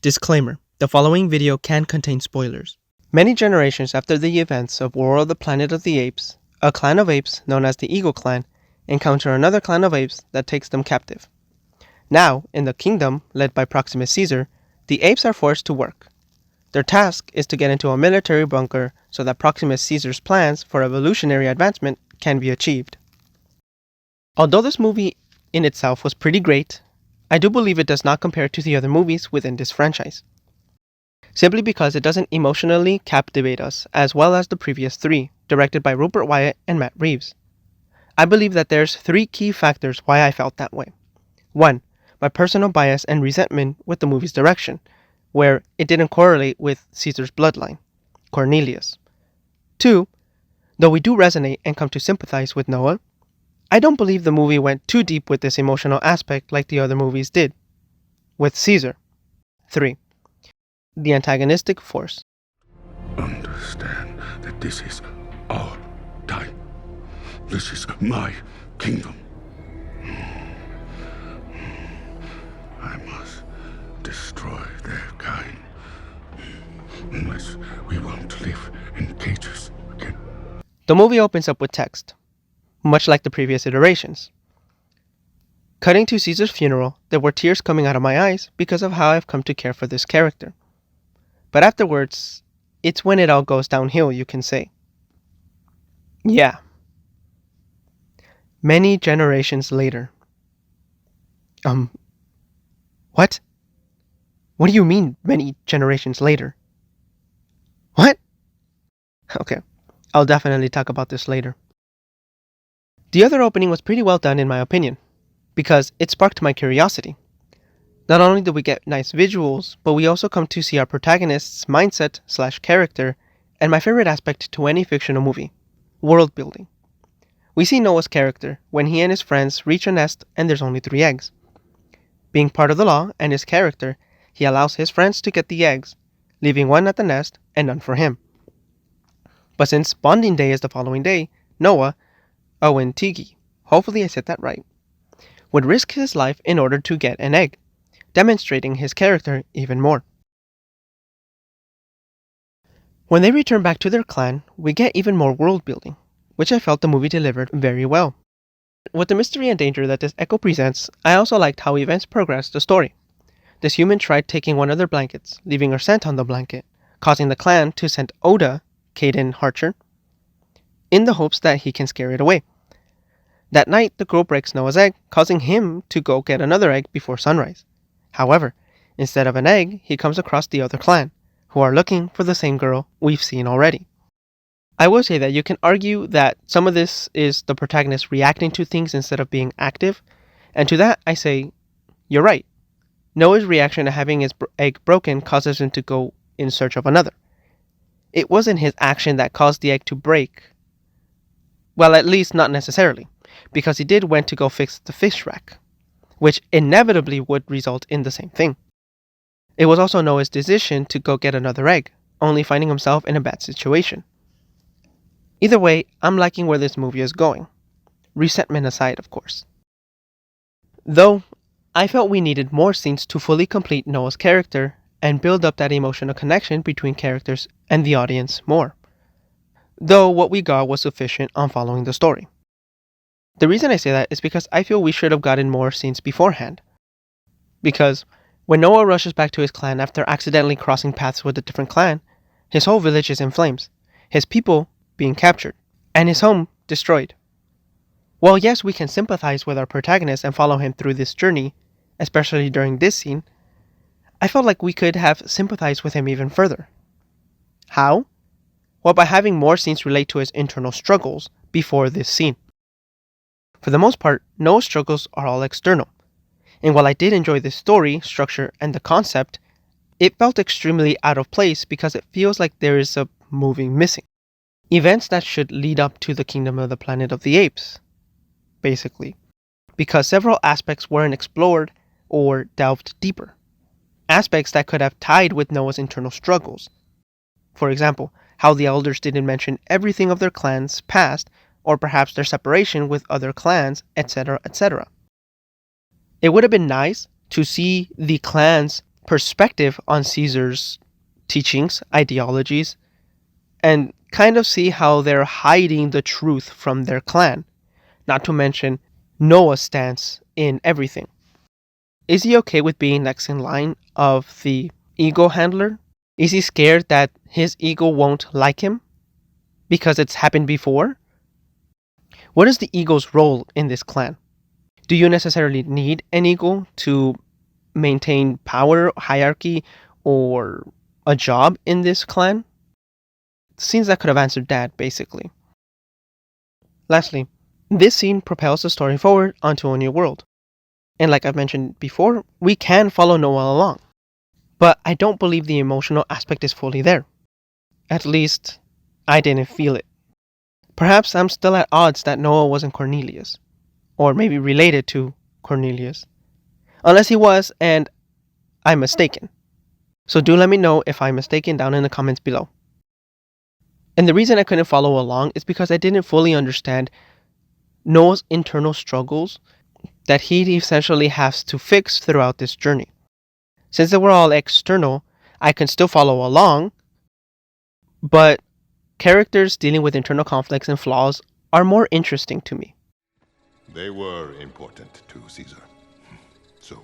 Disclaimer: the following video can contain spoilers. Many generations after the events of War of the Planet of the Apes, a clan of apes known as the Eagle Clan encounter another clan of apes that takes them captive. Now, in the kingdom led by Proximus Caesar, the apes are forced to work. Their task is to get into a military bunker so that Proximus Caesar's plans for evolutionary advancement can be achieved. Although this movie in itself was pretty great, I do believe it does not compare to the other movies within this franchise, simply because it doesn't emotionally captivate us as well as the previous three, directed by Rupert Wyatt and Matt Reeves. I believe that there's three key factors why I felt that way. 1. My personal bias and resentment with the movie's direction, where it didn't correlate with Caesar's bloodline, Cornelius. 2. Though we do resonate and come to sympathize with Noah, I don't believe the movie went too deep with this emotional aspect like the other movies did with Caesar. 3. The antagonistic force. Understand that this is our time. This is my kingdom. I must destroy their kind, unless we want to live in cages again. The movie opens up with text, much like the previous iterations. Cutting to Caesar's funeral, there were tears coming out of my eyes because of how I've come to care for this character. But afterwards, it's when it all goes downhill, you can say. Yeah. Many generations later. What? What do you mean, many generations later? What? Okay, I'll definitely talk about this later. The other opening was pretty well done in my opinion, because it sparked my curiosity. Not only do we get nice visuals, but we also come to see our protagonist's mindset/character, and my favorite aspect to any fictional movie, world building. We see Noah's character when he and his friends reach a nest and there's only 3 eggs. Being part of the law and his character, he allows his friends to get the eggs, leaving one at the nest and none for him. But since bonding day is the following day, Noah, Owen Tigi, hopefully I said that right, would risk his life in order to get an egg, demonstrating his character even more. When they return back to their clan, we get even more world building, which I felt the movie delivered very well. With the mystery and danger that this Echo presents, I also liked how events progressed the story. This human tried taking one of their blankets, leaving her scent on the blanket, causing the clan to send Oda, Caden Harcher, in the hopes that he can scare it away. That night, the girl breaks Noah's egg, causing him to go get another egg before sunrise. However, instead of an egg, he comes across the other clan, who are looking for the same girl we've seen already. I will say that you can argue that some of this is the protagonist reacting to things instead of being active, and to that I say, you're right. Noah's reaction to having his egg broken causes him to go in search of another. It wasn't his action that caused the egg to break. Well, at least not necessarily, because he did went to go fix the fish rack, which inevitably would result in the same thing. It was also Noah's decision to go get another egg, only finding himself in a bad situation. Either way, I'm liking where this movie is going. Resentment aside, of course. Though, I felt we needed more scenes to fully complete Noah's character and build up that emotional connection between characters and the audience more. Though what we got was sufficient on following the story. The reason I say that is because I feel we should have gotten more scenes beforehand. Because when Noah rushes back to his clan after accidentally crossing paths with a different clan, his whole village is in flames, his people being captured, and his home destroyed. While yes, we can sympathize with our protagonist and follow him through this journey, especially during this scene, I felt like we could have sympathized with him even further. How? Well, by having more scenes relate to his internal struggles before this scene. For the most part, Noah's struggles are all external, and while I did enjoy the story, structure, and the concept, it felt extremely out of place because it feels like there is a movie missing. Events that should lead up to the kingdom of the planet of the apes, basically, because several aspects weren't explored or delved deeper. Aspects that could have tied with Noah's internal struggles. For example, how the elders didn't mention everything of their clan's past, or perhaps their separation with other clans, etc., etc. It would have been nice to see the clans perspective on Caesar's teachings, ideologies, and kind of see how they're hiding the truth from their clan, not to mention Noah's stance in everything. Is he okay with being next in line of the ego handler? Is he scared that his ego won't like him because it's happened before? What is the ego's role in this clan? Do you necessarily need an ego to maintain power, hierarchy, or a job in this clan? Scenes that could have answered that, basically. Lastly, this scene propels the story forward onto a new world. And like I've mentioned before, we can follow Noah along. But I don't believe the emotional aspect is fully there. At least, I didn't feel it. Perhaps I'm still at odds that Noah wasn't Cornelius. Or maybe related to Cornelius. Unless he was, and I'm mistaken. So do let me know if I'm mistaken down in the comments below. And the reason I couldn't follow along is because I didn't fully understand Noah's internal struggles that he essentially has to fix throughout this journey. Since they were all external, I can still follow along, but characters dealing with internal conflicts and flaws are more interesting to me. They were important to Caesar. So,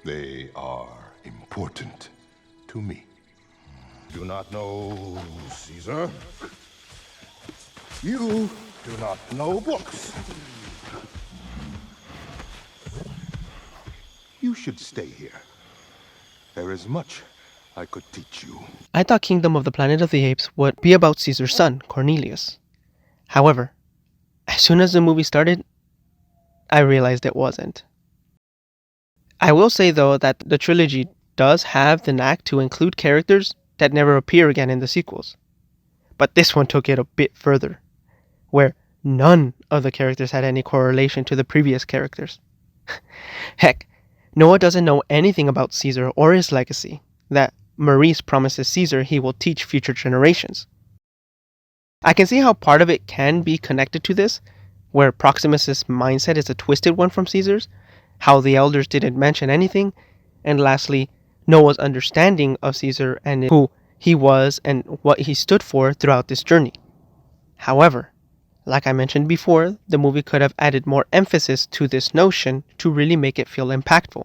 they are important to me. Do not know Caesar. You do not know books. You should stay here. There is much I could teach you. I thought Kingdom of the Planet of the Apes would be about Caesar's son, Cornelius. However, as soon as the movie started, I realized it wasn't. I will say though that the trilogy does have the knack to include characters that never appear again in the sequels. But this one took it a bit further, where none of the characters had any correlation to the previous characters. Heck, Noah doesn't know anything about Caesar or his legacy that Maurice promises Caesar he will teach future generations. I can see how part of it can be connected to this, where Proximus's mindset is a twisted one from Caesar's, how the elders didn't mention anything, and lastly, Noah's understanding of Caesar and who he was and what he stood for throughout this journey. However, like I mentioned before, the movie could have added more emphasis to this notion to really make it feel impactful.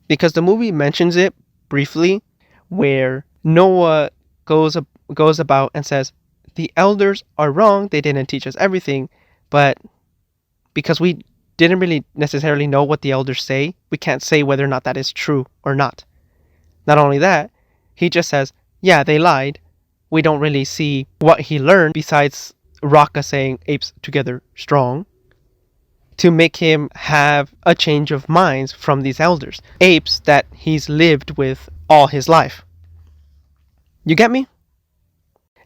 Because the movie mentions it briefly, where Noah goes about and says, the elders are wrong, they didn't teach us everything, but because we didn't really necessarily know what the elders say, we can't say whether or not that is true or not. Not only that, he just says, yeah, they lied. We don't really see what he learned besides Raka saying apes together strong to make him have a change of minds from these elders. Apes that he's lived with all his life. You get me?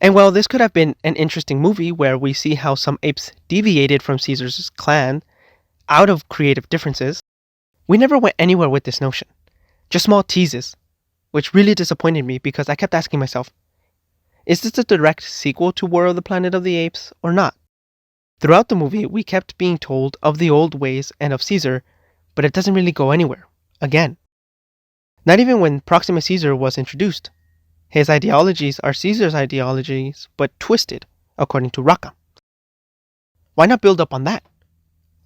And while this could have been an interesting movie where we see how some apes deviated from Caesar's clan out of creative differences, we never went anywhere with this notion. Just small teases, which really disappointed me because I kept asking myself, is this a direct sequel to War of the Planet of the Apes or not? Throughout the movie, we kept being told of the old ways and of Caesar, but it doesn't really go anywhere, again. Not even when Proximus Caesar was introduced. His ideologies are Caesar's ideologies, but twisted, according to Raka. Why not build up on that?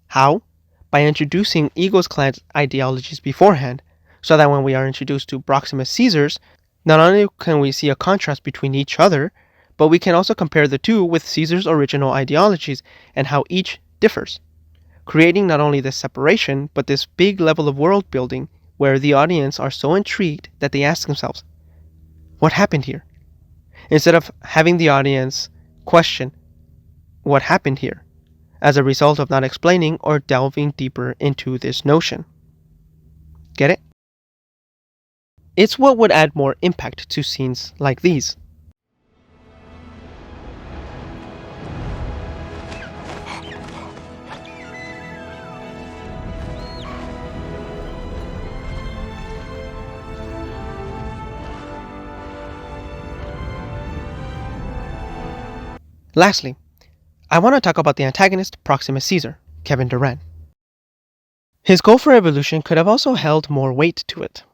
How? By introducing Ego's clan's ideologies beforehand, so that when we are introduced to Proximus Caesar's, not only can we see a contrast between each other, but we can also compare the two with Caesar's original ideologies and how each differs, creating not only this separation, but this big level of world building where the audience are so intrigued that they ask themselves, what happened here? Instead of having the audience question what happened here as a result of not explaining or delving deeper into this notion. Get it? It's what would add more impact to scenes like these. Lastly, I want to talk about the antagonist Proximus Caesar, Kevin Durant. His goal for evolution could have also held more weight to it.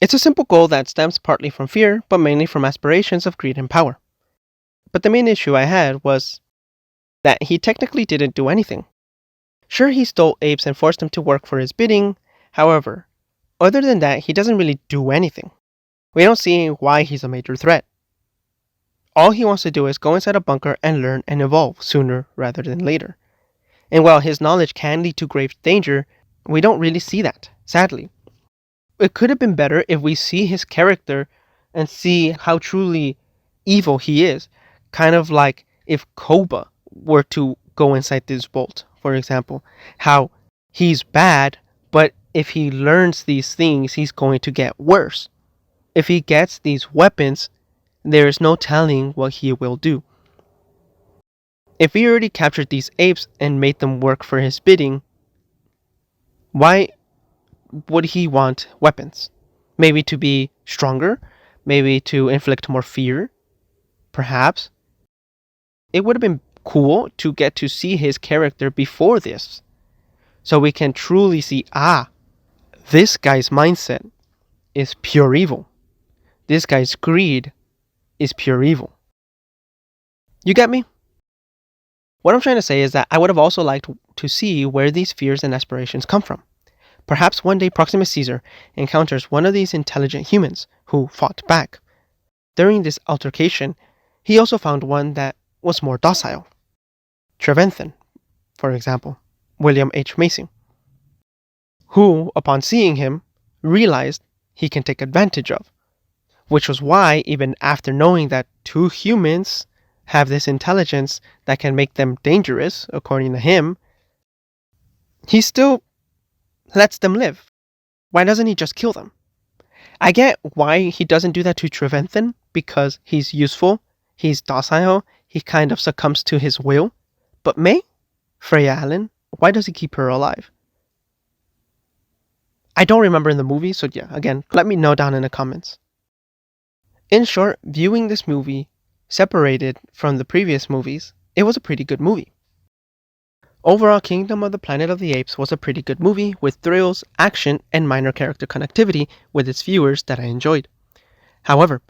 It's a simple goal that stems partly from fear, but mainly from aspirations of greed and power. But the main issue I had was that he technically didn't do anything. Sure, he stole apes and forced them to work for his bidding. However, other than that, he doesn't really do anything. We don't see why he's a major threat. All he wants to do is go inside a bunker and learn and evolve sooner rather than later. And while his knowledge can lead to grave danger, we don't really see that, sadly. It could have been better if we see his character and see how truly evil he is. Kind of like if Koba were to go inside this vault, for example. How he's bad, but if he learns these things, he's going to get worse. If he gets these weapons, there is no telling what he will do. If he already captured these apes and made them work for his bidding, why would he want weapons? Maybe to be stronger? Maybe to inflict more fear? Perhaps. It would have been cool to get to see his character before this. So we can truly see, this guy's mindset is pure evil. This guy's greed is pure evil. You get me? What I'm trying to say is that I would have also liked to see where these fears and aspirations come from. Perhaps one day Proximus Caesar encounters one of these intelligent humans who fought back. During this altercation, he also found one that was more docile. Treventhan, for example, William H. Macy, who, upon seeing him, realized he can take advantage of. Which was why, even after knowing that two humans have this intelligence that can make them dangerous, according to him, he still lets them live. Why doesn't he just kill them? I get why he doesn't do that to Treventhan, because he's useful, he's docile, he kind of succumbs to his will. But May? Freya Allen? Why does he keep her alive? I don't remember in the movie, so yeah, again, let me know down in the comments. In short, viewing this movie separated from the previous movies, it was a pretty good movie. Overall, Kingdom of the Planet of the Apes was a pretty good movie with thrills, action, and minor character connectivity with its viewers that I enjoyed. However,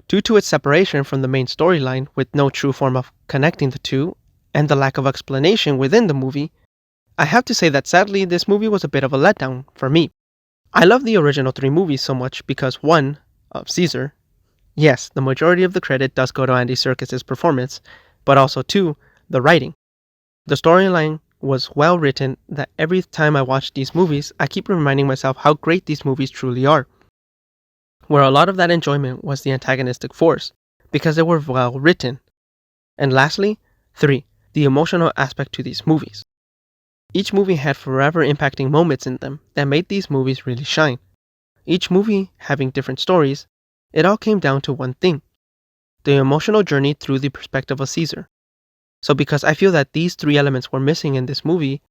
due to its separation from the main storyline with no true form of connecting the two, and the lack of explanation within the movie, I have to say that sadly this movie was a bit of a letdown for me. I love the original 3 movies so much because 1, Caesar, yes, the majority of the credit does go to Andy Serkis' performance, but also 2, the writing. The storyline was well written that every time I watch these movies, I keep reminding myself how great these movies truly are. Where a lot of that enjoyment was the antagonistic force, because they were well written. And lastly, 3, the emotional aspect to these movies. Each movie had forever impacting moments in them that made these movies really shine. Each movie having different stories, it all came down to one thing: the emotional journey through the perspective of Caesar. So because I feel that these 3 elements were missing in this movie,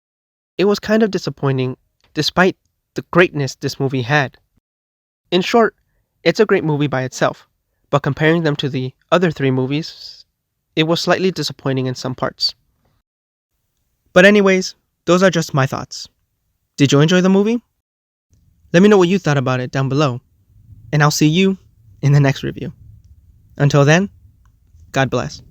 it was kind of disappointing despite the greatness this movie had. In short, it's a great movie by itself, but comparing them to the other 3 movies, it was slightly disappointing in some parts. But anyways, those are just my thoughts. Did you enjoy the movie? Let me know what you thought about it down below, and I'll see you in the next review. Until then, God bless.